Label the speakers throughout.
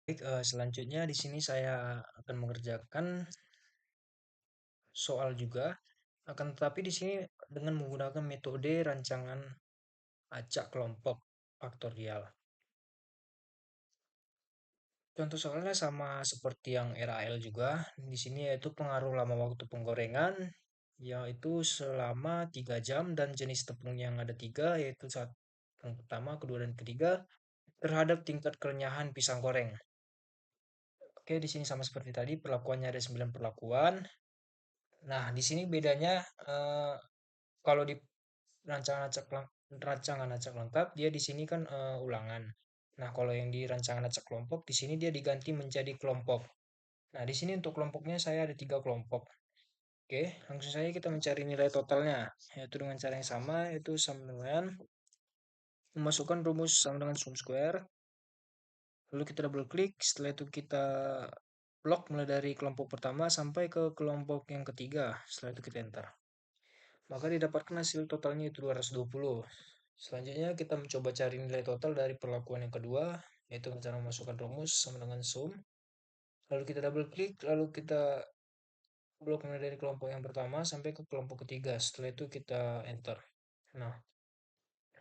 Speaker 1: Baik, selanjutnya di sini saya akan mengerjakan soal juga, akan tetapi di sini dengan menggunakan metode rancangan acak kelompok faktorial. Contoh soalnya sama seperti yang RAL juga, di sini yaitu pengaruh lama waktu penggorengan, yaitu selama 3 jam dan jenis tepung yang ada tiga, yaitu yang pertama, kedua, dan ketiga, terhadap tingkat kerenyahan pisang goreng. Oke, di sini sama seperti tadi, perlakuannya ada 9 perlakuan. Nah, di sini bedanya kalau di rancangan acak lengkap dia di sini kan ulangan. Nah, kalau yang di rancangan acak kelompok di sini dia diganti menjadi kelompok. Nah, di sini untuk kelompoknya saya ada tiga kelompok. Oke, langsung saja kita mencari nilai totalnya, yaitu dengan cara yang sama, yaitu sama dengan memasukkan rumus sama dengan sum square. Lalu kita double klik, setelah itu kita blok mulai dari kelompok pertama sampai ke kelompok yang ketiga. Setelah itu kita enter. Maka didapatkan hasil totalnya itu 220. Selanjutnya kita mencoba cari nilai total dari perlakuan yang kedua, yaitu dengan cara memasukkan rumus sama dengan sum. Lalu kita double klik, lalu kita blok mulai dari kelompok yang pertama sampai ke kelompok ketiga. Setelah itu kita enter. Nah,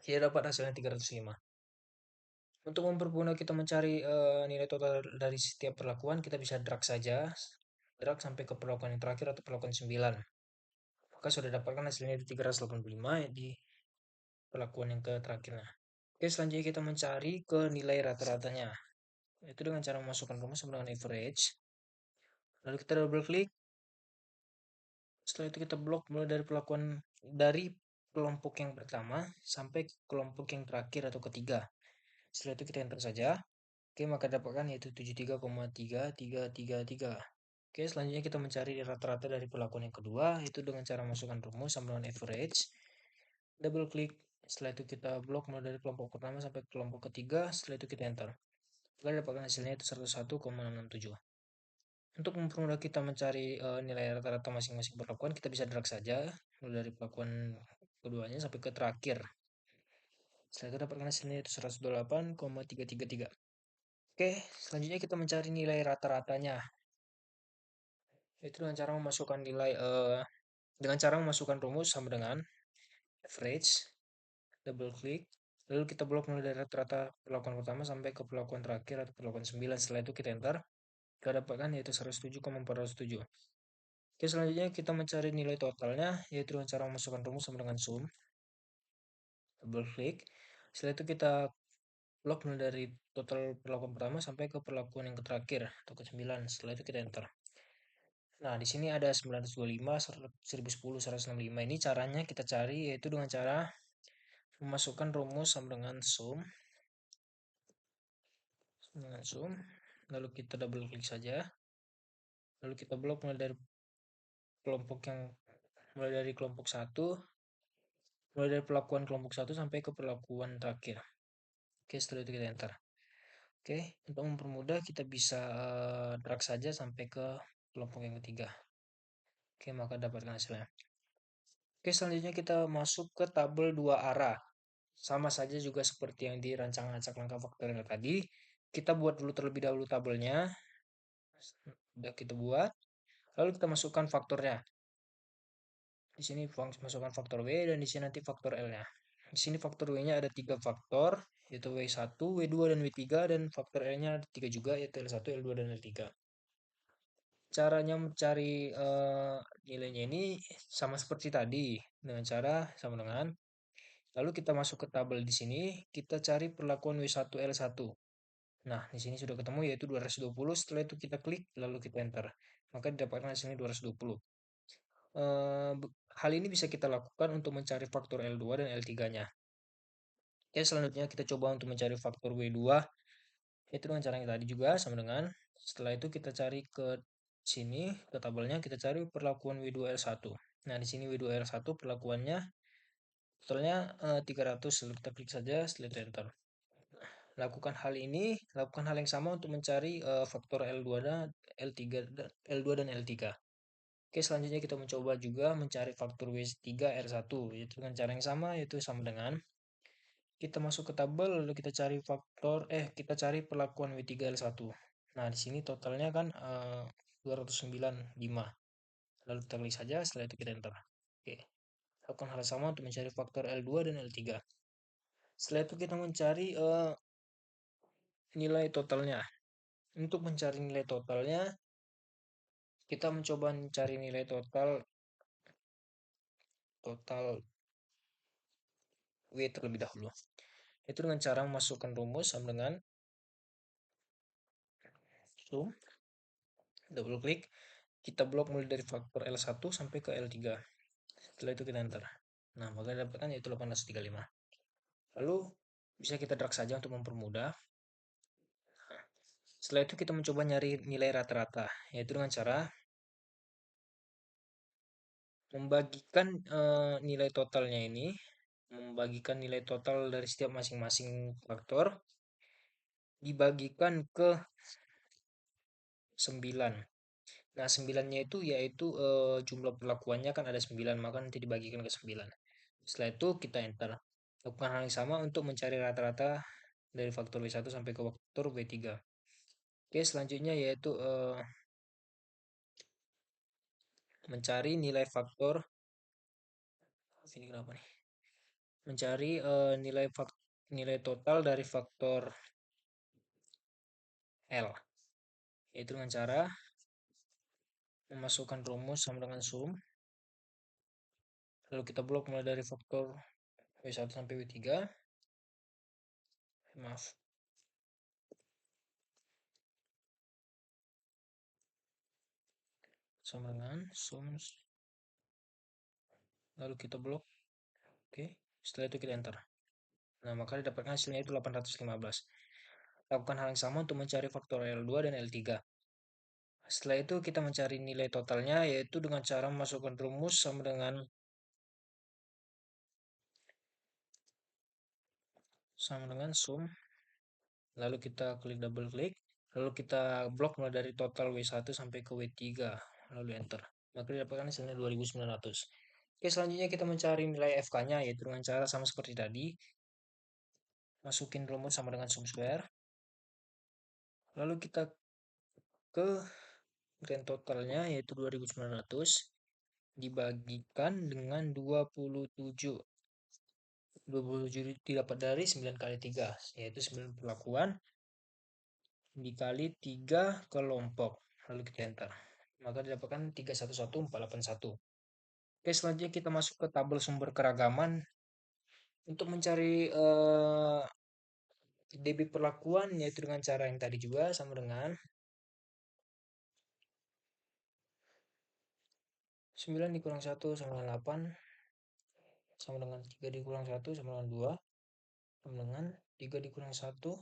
Speaker 1: kita dapat hasilnya 305. Untuk mempermudah kita mencari nilai total dari setiap perlakuan, kita bisa drag saja. Drag sampai ke perlakuan yang terakhir atau perlakuan 9. Maka sudah dapatkan hasilnya di 385 di perlakuan yang terakhirnya. Oke, selanjutnya kita mencari ke nilai rata-ratanya. Itu dengan cara memasukkan rumus sama dengan average. Lalu kita double klik. Setelah itu kita blok mulai dari dari kelompok yang pertama sampai kelompok yang terakhir atau ketiga. Setelah itu kita enter saja. Oke, maka dapatkan yaitu 73,3333. Oke, selanjutnya kita mencari rata-rata dari perlakuan yang kedua, itu dengan cara masukkan rumus sama dengan average. Double klik. Setelah itu kita blok mulai dari kelompok pertama sampai kelompok ketiga. Setelah itu kita enter. Kita dapatkan hasilnya itu 101,667. Untuk mempermudah kita mencari nilai rata-rata masing-masing perlakuan, kita bisa drag saja mulai dari perlakuan keduanya sampai ke terakhir. Setelah itu dapatkan hasilnya itu 128,333. Oke, selanjutnya kita mencari nilai rata-ratanya. Itu dengan cara memasukkan rumus sama dengan average, double klik, lalu kita blok mulai dari rata-rata perlakuan pertama sampai ke perlakuan terakhir atau perlakuan 9. Setelah itu kita enter. Kita dapatkan yaitu 107,407. Oke, selanjutnya kita mencari nilai totalnya, yaitu dengan cara memasukkan rumus sama dengan sum. Double klik. Setelah itu kita blok mulai dari total perlakuan pertama sampai ke perlakuan yang terakhir atau ke 9. Setelah itu kita enter. Nah, di sini ada 925, 1010, 165. Ini caranya kita cari yaitu dengan cara memasukkan rumus sama dengan sum. Lalu kita double klik saja. Lalu kita blok mulai dari kelompok 1, mulai dari perlakuan kelompok 1 sampai ke perlakuan terakhir. Oke, setelah itu kita enter. Oke, untuk mempermudah kita bisa drag saja sampai ke kelompok yang ketiga. Oke, maka dapatkan hasilnya. Oke, selanjutnya kita masuk ke tabel dua arah. Sama saja juga seperti yang di rancangan acak langkah faktorial tadi. Kita buat dulu terlebih dahulu tabelnya. Sudah kita buat. Lalu kita masukkan faktornya. Di sini masukkan faktor W dan di sini nanti faktor L-nya. Di sini faktor W-nya ada 3 faktor, yaitu W1, W2, dan W3, dan faktor L-nya ada 3 juga, yaitu L1, L2, dan L3. Caranya mencari nilainya ini sama seperti tadi, dengan cara sama dengan lalu kita masuk ke tabel di sini, kita cari perlakuan W1 L1. Nah, di sini sudah ketemu yaitu 220. Setelah itu kita klik lalu kita enter. Maka didapatkan hasilnya 220. Hal ini bisa kita lakukan untuk mencari faktor L2 dan L3-nya. Ya, selanjutnya kita coba untuk mencari faktor W2. Itu dengan cara yang tadi juga sama dengan setelah itu kita cari ke sini ke tabelnya kita cari perlakuan W2L1. Nah, di sini W2L1 perlakuannya totalnya 300. Lalu kita klik saja setelah itu enter. Lakukan hal yang sama untuk mencari faktor L2 dan L3 dan L3. Oke, selanjutnya kita mencoba juga mencari faktor W3R1 yaitu dengan cara yang sama yaitu sama dengan kita masuk ke tabel lalu kita cari perlakuan W3L1. Nah, di sini totalnya kan 209,5. Lalu kita klik saja, setelah itu kita enter. Oke, lakukan hal sama untuk mencari faktor L2 dan L3. Setelah itu kita mencari nilai totalnya. Untuk mencari nilai totalnya, kita mencoba mencari nilai total W terlebih dahulu. Itu dengan cara memasukkan rumus sama dengan sum, double klik, kita blok mulai dari faktor L1 sampai ke L3. Setelah itu kita enter. Nah, maka dapatkan yaitu 1835. Lalu bisa kita drag saja untuk mempermudah. Setelah itu kita mencoba nyari nilai rata-rata, yaitu dengan cara membagikan nilai totalnya ini, membagikan nilai total dari setiap masing-masing faktor dibagikan ke 9. Nah, 9-nya itu yaitu jumlah perlakuannya kan ada 9, maka nanti dibagikan ke 9. Setelah itu kita enter. Lakukan hal yang sama untuk mencari rata-rata dari faktor W1 sampai ke faktor W3. Oke, selanjutnya yaitu mencari nilai faktor ini kenapa nih? Mencari nilai total dari faktor L, yaitu dengan cara memasukkan rumus sama dengan sum, lalu kita blok mulai dari faktor W1 sampai W3. Maaf, sama dengan sum, lalu kita blok. Oke, setelah itu kita enter. Nah, maka didapatkan hasilnya itu 815. Lakukan hal yang sama untuk mencari faktor L2 dan L3. Setelah itu kita mencari nilai totalnya, yaitu dengan cara memasukkan rumus sama dengan sum, lalu kita klik double klik, lalu kita blok mulai dari total W1 sampai ke W3, lalu enter. Maka didapatkan hasilnya 2900. Oke, selanjutnya kita mencari nilai FK-nya, yaitu dengan cara sama seperti tadi, masukin rumus sama dengan sum square, lalu kita ke grand totalnya yaitu 2900 dibagikan dengan 27. 27 didapat dari 9 kali 3, yaitu 9 perlakuan dikali 3 kelompok. Lalu kita enter. Maka didapatkan 311481. Oke, selanjutnya kita masuk ke tabel sumber keragaman untuk mencari DB perlakuan, yaitu dengan cara yang tadi juga sama dengan 9 dikurang 1 sama dengan 8, sama dengan 3 dikurang 1 sama dengan 2, sama dengan 3 dikurang 1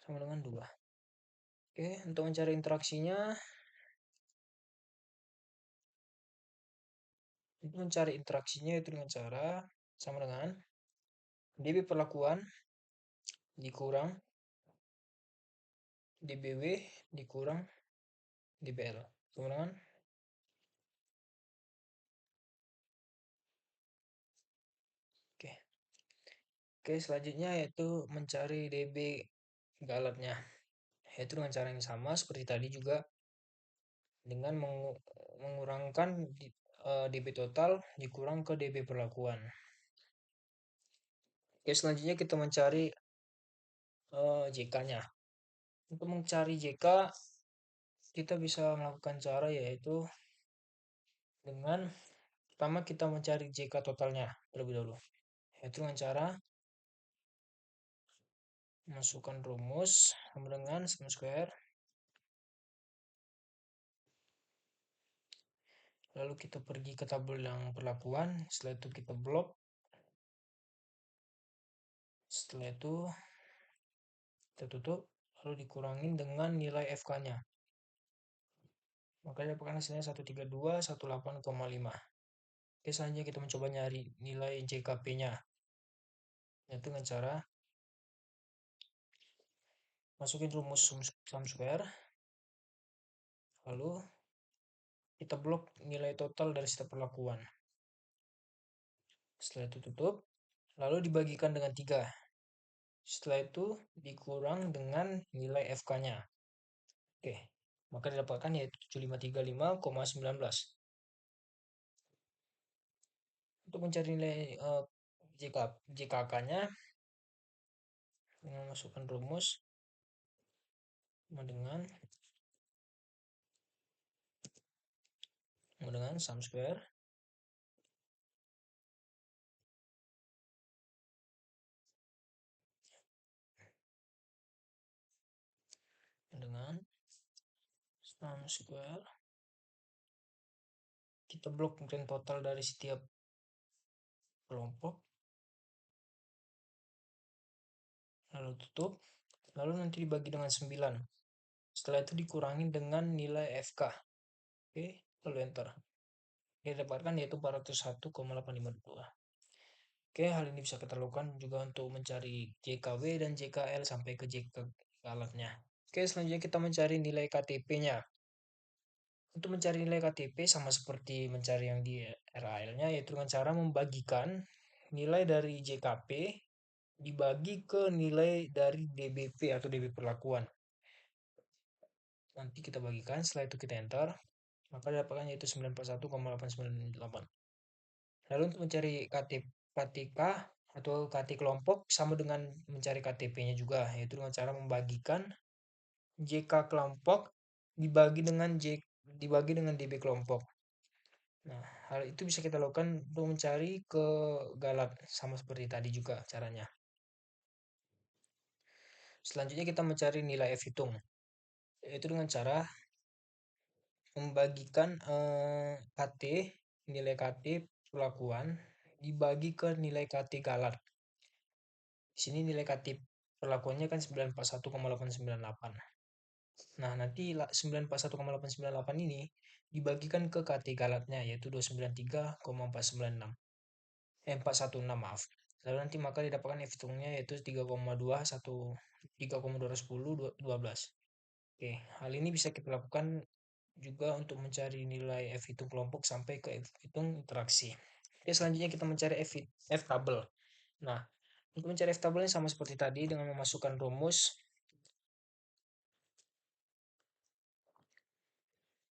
Speaker 1: sama dengan 2. Oke, untuk mencari interaksinya, itu dengan cara sama dengan DB perlakuan dikurang DBW dikurang DBL. Sama dengan oke. Oke, selanjutnya yaitu mencari DB galatnya. Yaitu dengan cara yang sama seperti tadi juga dengan mengurangkan DB total dikurang ke DB perlakuan. Oke, selanjutnya kita mencari JK-nya. Untuk mencari JK, kita bisa melakukan cara yaitu dengan pertama kita mencari JK totalnya terlebih dahulu. Yaitu dengan cara masukkan rumus sama dengan sum square, lalu kita pergi ke tabel yang perlakuan, setelah itu kita blok, setelah itu kita tutup, lalu dikurangin dengan nilai FK-nya. Maka dapatkan hasilnya 13218,5. Oke, selanjutnya kita mencoba nyari nilai JKP-nya. Yaitu dengan cara masukin rumus sum square, lalu kita blok nilai total dari setiap perlakuan. Setelah itu tutup, lalu dibagikan dengan 3. Setelah itu dikurang dengan nilai FK-nya. Oke, maka didapatkan yaitu 7535,19. Untuk mencari nilai JKK-nya dengan masukkan rumus sama dengan sum square dengan sum square kita blok grand total dari setiap kelompok, lalu tutup, lalu nanti dibagi dengan 9. Setelah itu dikurangi dengan nilai FK. Oke, lalu enter. Yang didapatkan yaitu 401,852. Oke, hal ini bisa kita lakukan juga untuk mencari JKW dan JKL sampai ke JK alatnya. Oke, selanjutnya kita mencari nilai KTP-nya. Untuk mencari nilai KTP sama seperti mencari yang di RAL-nya, yaitu dengan cara membagikan nilai dari JKP dibagi ke nilai dari DBP atau DB perlakuan. Nanti kita bagikan, setelah itu kita enter, maka dapatkan yaitu 941,898. Lalu untuk mencari KTK atau KT kelompok sama dengan mencari KTP-nya juga, yaitu dengan cara membagikan JK kelompok dibagi dengan DB kelompok. Nah, hal itu bisa kita lakukan untuk mencari ke galat sama seperti tadi juga caranya. Selanjutnya kita mencari nilai F hitung, yaitu dengan cara membagikan KT, nilai KT perlakuan dibagi ke nilai KT galat. Di sini nilai KT perlakuannya kan 941,898. Nah, nanti 941,898 ini dibagikan ke KT galatnya yaitu 293,496. 416 maaf. Lalu nanti maka didapatkan F hitungnya yaitu 3,210 Oke, hal ini bisa kita lakukan juga untuk mencari nilai F hitung kelompok sampai ke F hitung interaksi. Oke, selanjutnya kita mencari F tabel. Nah, untuk mencari F tabelnya sama seperti tadi dengan memasukkan rumus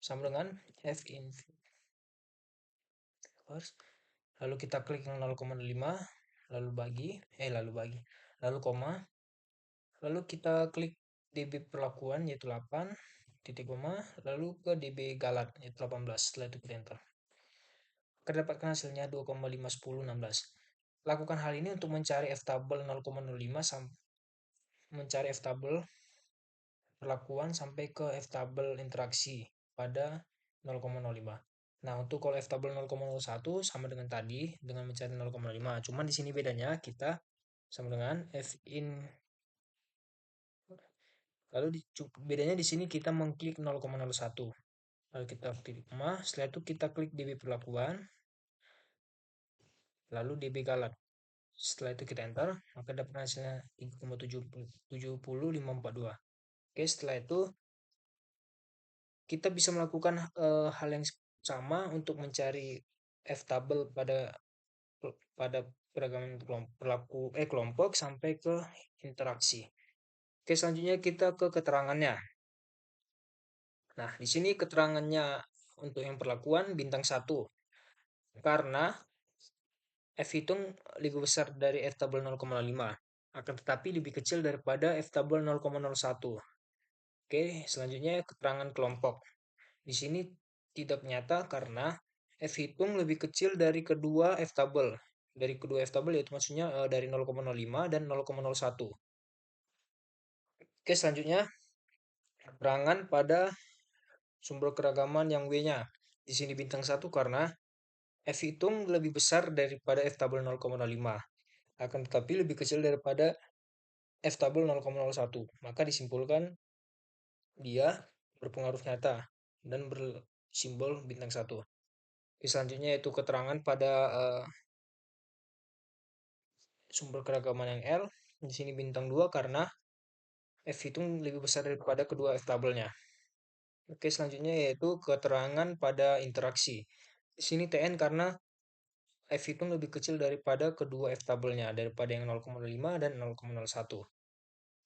Speaker 1: sama dengan F inverse. Lalu kita klik yang 0,5, lalu koma, lalu kita klik DB perlakuan yaitu 8, titik koma, lalu ke DB galat yaitu 18. Setelah itu kita enter. Kita dapatkan hasilnya 2,51016. Lakukan hal ini untuk mencari F tabel 0,05 mencari F tabel perlakuan sampai ke F tabel interaksi pada 0,05. Nah, untuk kalau F tabel 0,01 sama dengan tadi dengan mencari 0,5. Cuman di sini bedanya kita sama dengan F in. Lalu bedanya di sini kita mengklik 0,01. Lalu kita klik setelah itu kita klik DB perlakuan, lalu DB galat. Setelah itu kita enter, maka dapat hasilnya 3,70542. Oke, setelah itu kita bisa melakukan hal yang sama untuk mencari F tabel pada peragaman kelompok sampai ke interaksi. Oke, selanjutnya kita ke keterangannya. Nah, di sini keterangannya untuk yang perlakuan bintang 1. Karena F hitung lebih besar dari F tabel 0,5. Akan tetapi lebih kecil daripada F tabel 0,01. Oke, selanjutnya keterangan kelompok. Di sini tidak nyata karena F hitung lebih kecil dari kedua F tabel. Dari kedua F tabel yaitu maksudnya dari 0,05 dan 0,01. Oke, selanjutnya keterangan pada sumber keragaman yang W-nya. Di sini bintang 1 karena F hitung lebih besar daripada F tabel 0,05. Akan tetapi lebih kecil daripada F tabel 0,01. Maka disimpulkan dia berpengaruh nyata dan bersimbol bintang 1. Selanjutnya yaitu keterangan pada sumber keragaman yang L. Di sini bintang 2 karena F hitung lebih besar daripada kedua F tabelnya. Oke, selanjutnya yaitu keterangan pada interaksi. Di sini TN karena F hitung lebih kecil daripada kedua F tabelnya, daripada yang 0,5 dan 0,01.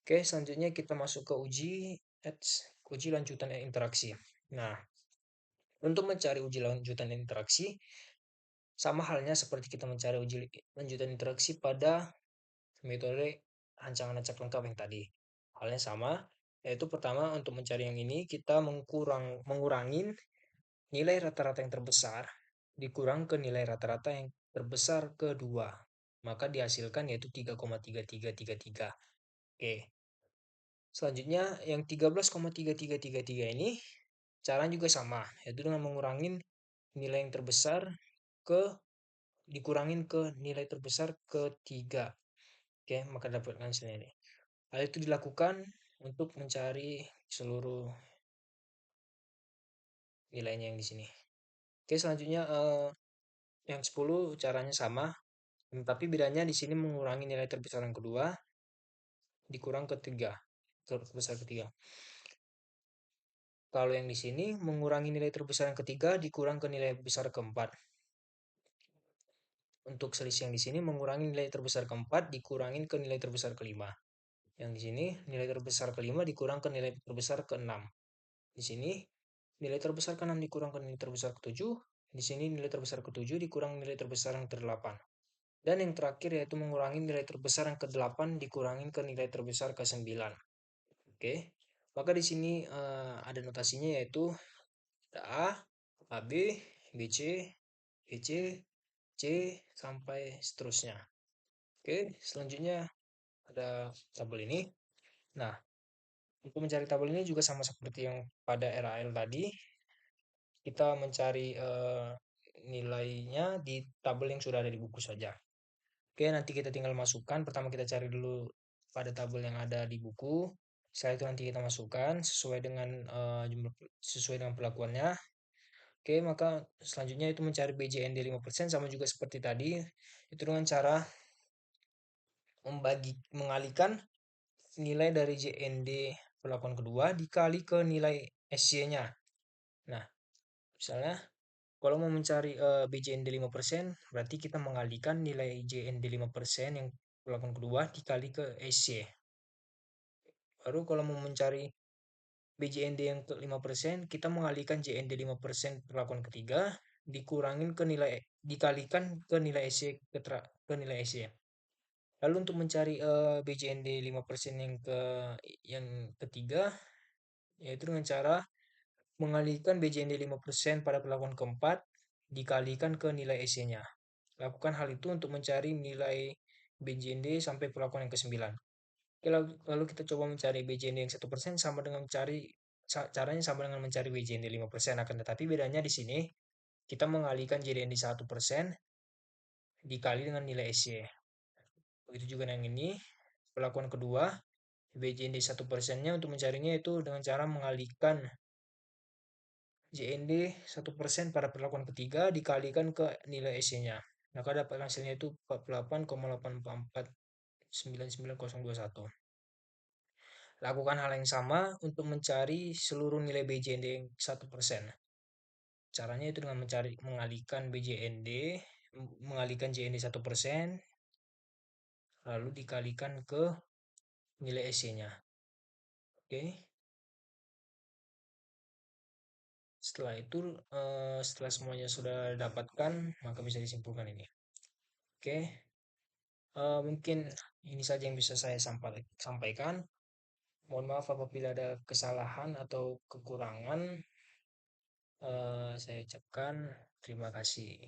Speaker 1: Oke, selanjutnya kita masuk ke uji lanjutan interaksi. Nah, untuk mencari uji lanjutan interaksi, sama halnya seperti kita mencari uji lanjutan interaksi pada metode rancangan acak lengkap yang tadi. Halnya sama, yaitu pertama untuk mencari yang ini kita mengurangin nilai rata-rata yang terbesar dikurang ke nilai rata-rata yang terbesar kedua. Maka dihasilkan yaitu 3,3333. Oke. Selanjutnya yang 13,3333 ini caranya juga sama, yaitu dengan mengurangin nilai yang terbesar ke dikurangin ke nilai terbesar ketiga. Oke, maka dapatkan hasilnya ini. Hal itu dilakukan untuk mencari seluruh nilainya yang di sini. Oke, selanjutnya yang 10 caranya sama, tapi bedanya di sini mengurangi nilai terbesar yang kedua dikurang ketiga, terbesar ketiga. Kalau yang di sini mengurangi nilai terbesar yang ketiga dikurang ke nilai besar keempat. Untuk selisih yang di sini mengurangi nilai terbesar keempat dikurangin ke nilai terbesar kelima. Yang di sini nilai terbesar kelima dikurang ke nilai terbesar keenam. Di sini nilai terbesar keenam dikurang ke nilai terbesar ketujuh. Di sini nilai terbesar ketujuh dikurang nilai terbesar yang kedelapan. Dan yang terakhir yaitu mengurangi nilai terbesar yang ke-8 dikurangin ke nilai terbesar ke-9. Oke. Maka di sini ada notasinya yaitu A, AB, BC, BC, C sampai seterusnya. Oke, selanjutnya ada tabel ini. Nah, untuk mencari tabel ini juga sama seperti yang pada RAL tadi, kita mencari nilainya di tabel yang sudah ada di buku saja. Oke, nanti kita tinggal masukkan. Pertama kita cari dulu pada tabel yang ada di buku. Setelah itu nanti kita masukkan sesuai dengan perlakuannya. Oke, maka selanjutnya itu mencari BJND 5% sama juga seperti tadi. Itu dengan cara mengalihkan nilai dari JND perlakuan kedua dikali ke nilai SY-nya. Nah, misalnya kalau mau mencari BJND 5%, berarti kita mengalihkan nilai JND 5% yang perlakuan kedua dikali ke SY. Baru kalau mau mencari BJND yang ke 5%, kita mengalihkan JND 5% perlakuan ketiga dikalikan ke nilai SY ke nilai SY. Lalu untuk mencari BJND 5% yang ketiga yaitu dengan cara mengalihkan BJND 5% pada perlakuan keempat dikalikan ke nilai SY-nya. Lakukan hal itu untuk mencari nilai BJND sampai perlakuan yang ke-9. Lalu kita coba mencari BJND yang 1% caranya sama dengan mencari BJND 5%, akan tetapi bedanya di sini kita mengalihkan JND 1% dikali dengan nilai SY. Begitu juga yang ini, perlakuan kedua, BJND 1%-nya untuk mencarinya itu dengan cara mengalihkan JND 1% pada perlakuan ketiga dikalikan ke nilai SY-nya. Maka dapat hasilnya itu 48,84499,021. Lakukan hal yang sama untuk mencari seluruh nilai BJND 1%. Caranya itu dengan mengalihkan JND 1%, lalu dikalikan ke nilai SY-nya. Oke. Setelah itu, setelah semuanya sudah dapatkan, maka bisa disimpulkan ini. Oke. Mungkin ini saja yang bisa saya sampaikan. Mohon maaf apabila ada kesalahan atau kekurangan. Saya ucapkan terima kasih.